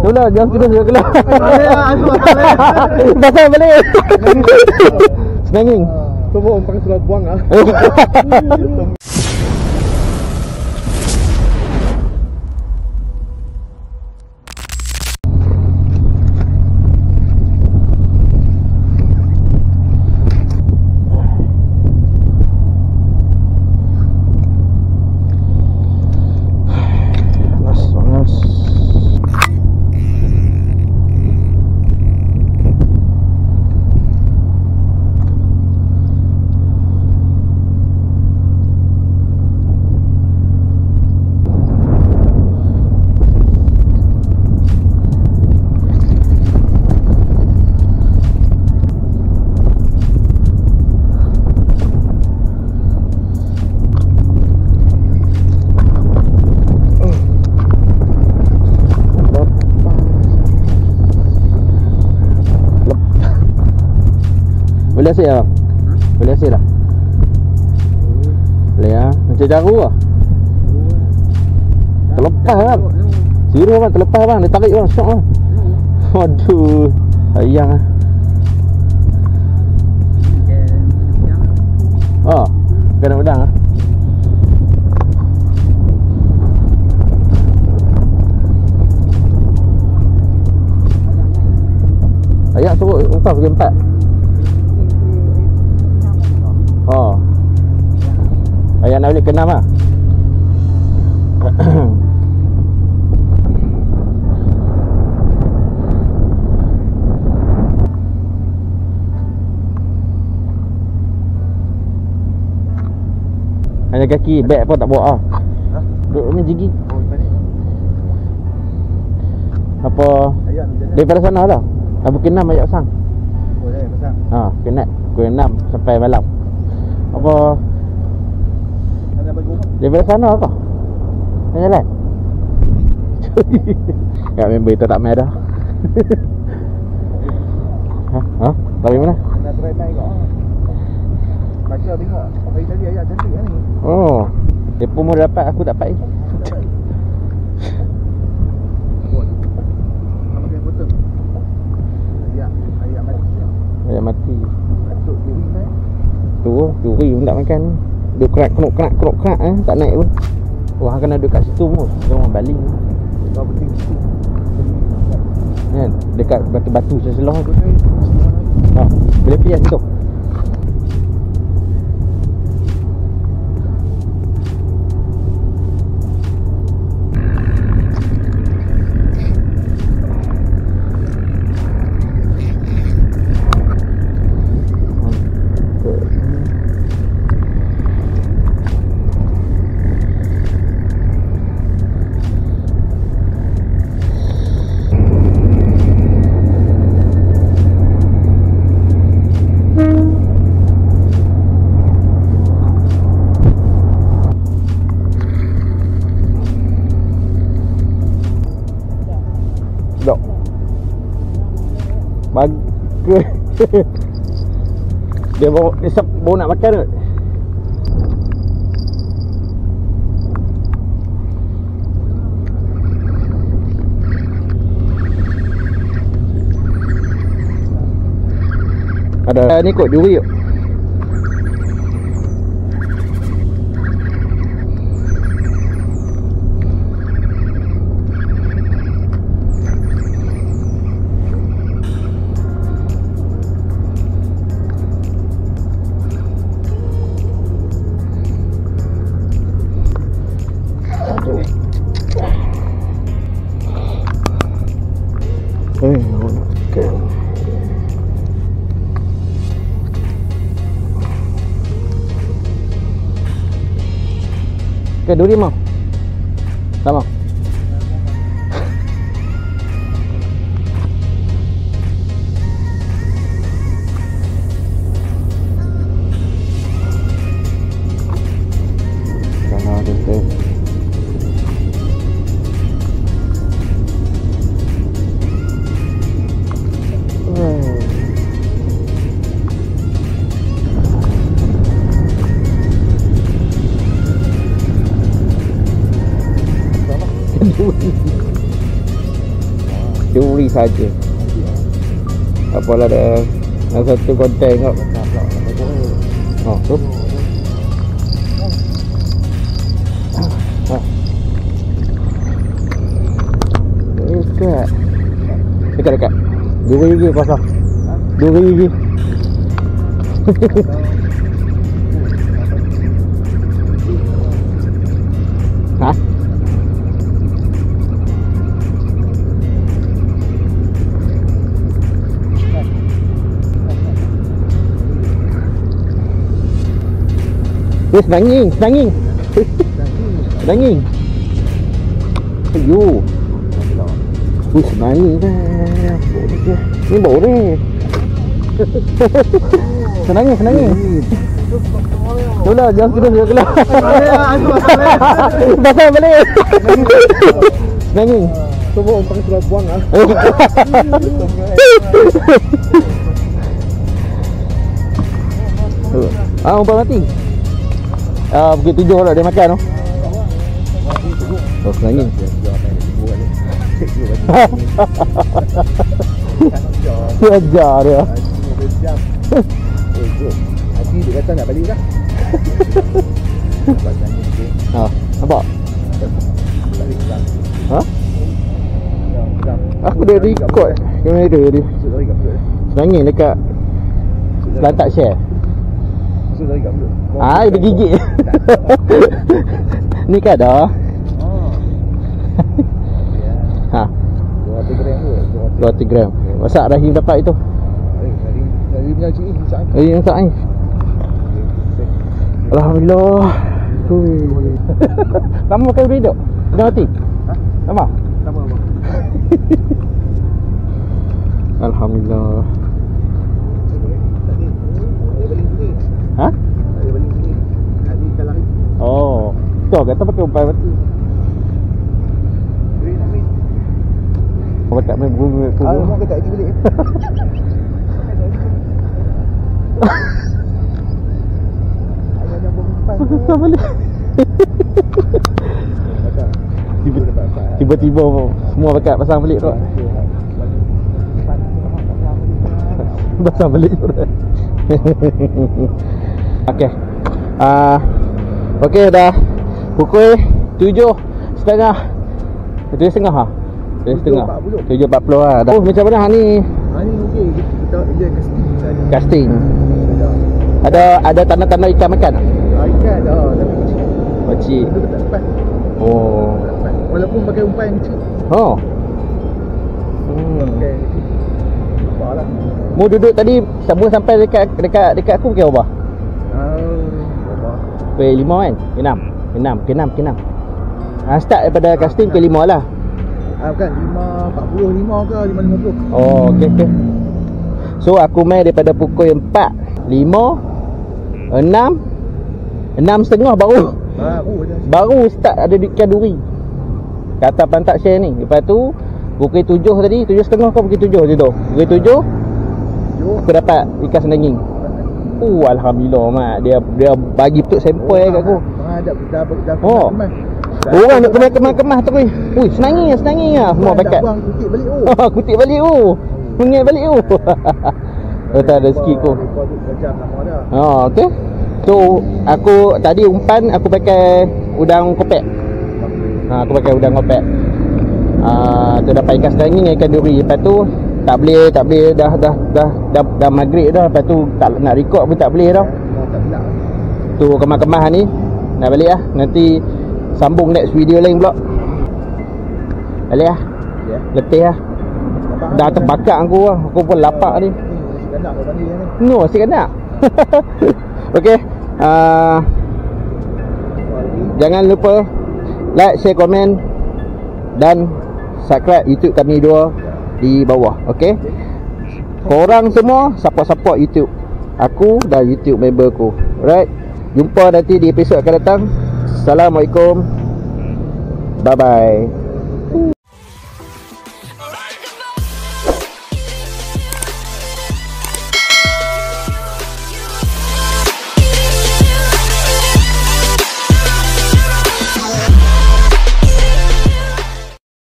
Itulah jam sudah keluar. Pasal balik. Senanging. Semua orang pakai surat buang ah. Boleh asyik lah? Boleh asyik lah? Boleh lah? Macam jaru lah? Terlepas bang. Zero bang, terlepas bang. Dia tarik bang, syok bang. Waduh, sayang lah. Oh, kena pedang lah. Ayat suruh engkau pergi 4. Oh, ayah nak balik ke 6 lah. Hanya kaki, beg pun tak bawa lah. Duduk ni jigi. Apa daripada sana lah. Bukit 6 ayat sang. Boleh pasang. Ha, kenat pukul 6 sampai malam. Apa Ada bagi rumah. daripada sana kau? Nak jalan? Kat member itu tak main dah. Ha? Lari mana? Nak try main kau. Baca tengok. Hari tadi ayat cantik kan ni. Oh, dia pun mau dapat, aku dapat ni. Nama dia foto. Ayat mati. Ayat mati. Masuk duri main. Turi pun tak makan. Dia kerak tak naik pun. Wah, kena duduk kat situ pun. Dia orang baling. Kau penting situ. Kan, dekat batu-batu seselah tu. Ha, boleh pergi kat situ. Dok. Bagus. Dia baru nak makan ke? Ada ni kot duri yuk. Okay, duri mau. Tak mau. Sana dia. duri saja. Apalah dah satu konten kau. Oh, tu. Dekat. 2 gigi pasal. 2 gigi. Ha? Senangin. Ayo. Senangin dah. Ni bau ni. Senangin. Itulah jangan sudah keluar. Basah balik. Senangin. Coba umpan sudah buang ah. Umpan mati. Bukit 7 lah dia makan tu. Oh, senangin. Ajar dia. Hati dia kata nak balik dah. Nampak? Balik dah. Ha? Aku dah record kamera dia. Senangin dekat Lantak share. Dia gigit. Ni kan dah. Ha. 200 gram tu. 200 gram. Masak Rahim dapat itu. Rahim punya cik masak ni. Rahim masak ni. Alhamdulillah. Lama makan boleh duduk? Dah mati? Ha? Lama? Lama. Alhamdulillah. Ha? Ada balik sini. Hari kalah ni. Oh. Tu kata pakai umpan mati. Kau tak main bunga tu. Mau kata lagi balik. Ayah dah berumpan. Pasal balik. Tiba-tiba semua pakat pasang balik tu. Pasang balik tu. Okey. Okey dah. Pukul 7.30. 7.30 ha? 7.30. 7.40 lah dah. Macam mana hari ni? Hari ni okey. Kita dia Casting. Ada tanda-tanda ikan makan tak? Ikan dah tapi kecil. Kecil. Dia tak lepas. Oh. Walaupun pakai umpan yang kecil. Oh. Pakai kecil. Nampaklah. Mu duduk tadi sebelum sampai dekat aku pakai apa? Berapa? P5 kan? K6. Start daripada casting P5 lah. Bukan 5.45 ke 5.50. Oh, okey. So aku main daripada pukul 4, 5, 6, 6.30 baru start ada ikan duri. Kata Pantak share ni. Lepas tu pukul 7 tadi, 7.30 kau pukul 7 je tu. Pukul 7 aku dapat ikan senangin. Alhamdulillah mak. Dia bagi betul sampel kat aku. Dah Orang nak kemas-kemas tu weh. Ui, senangin lah semua pakat. Buang kutik balik Kutik balik Mengai balik tak ada rezeki aku. Okey. So aku tadi umpan aku pakai udang kopek. Aku pakai udang kopek. Tu dapat ikan senangin, ikan duri. Lepas tu tak boleh dah maghrib dah. Lepas tu tak nak record pun tak boleh dah. Tu kemas-kemas ni nak balik lah. Nanti sambung next video lain pula. Balik lah. Letih lah. Dah terbakar aku lah. Aku pun lapar ni. No, asyik kanak. Okey. Jangan lupa like, share, komen dan subscribe YouTube kami dua di bawah. Okey. Korang semua support YouTube aku dan YouTube member aku. Alright. Jumpa nanti di episod akan datang. Assalamualaikum. Bye bye.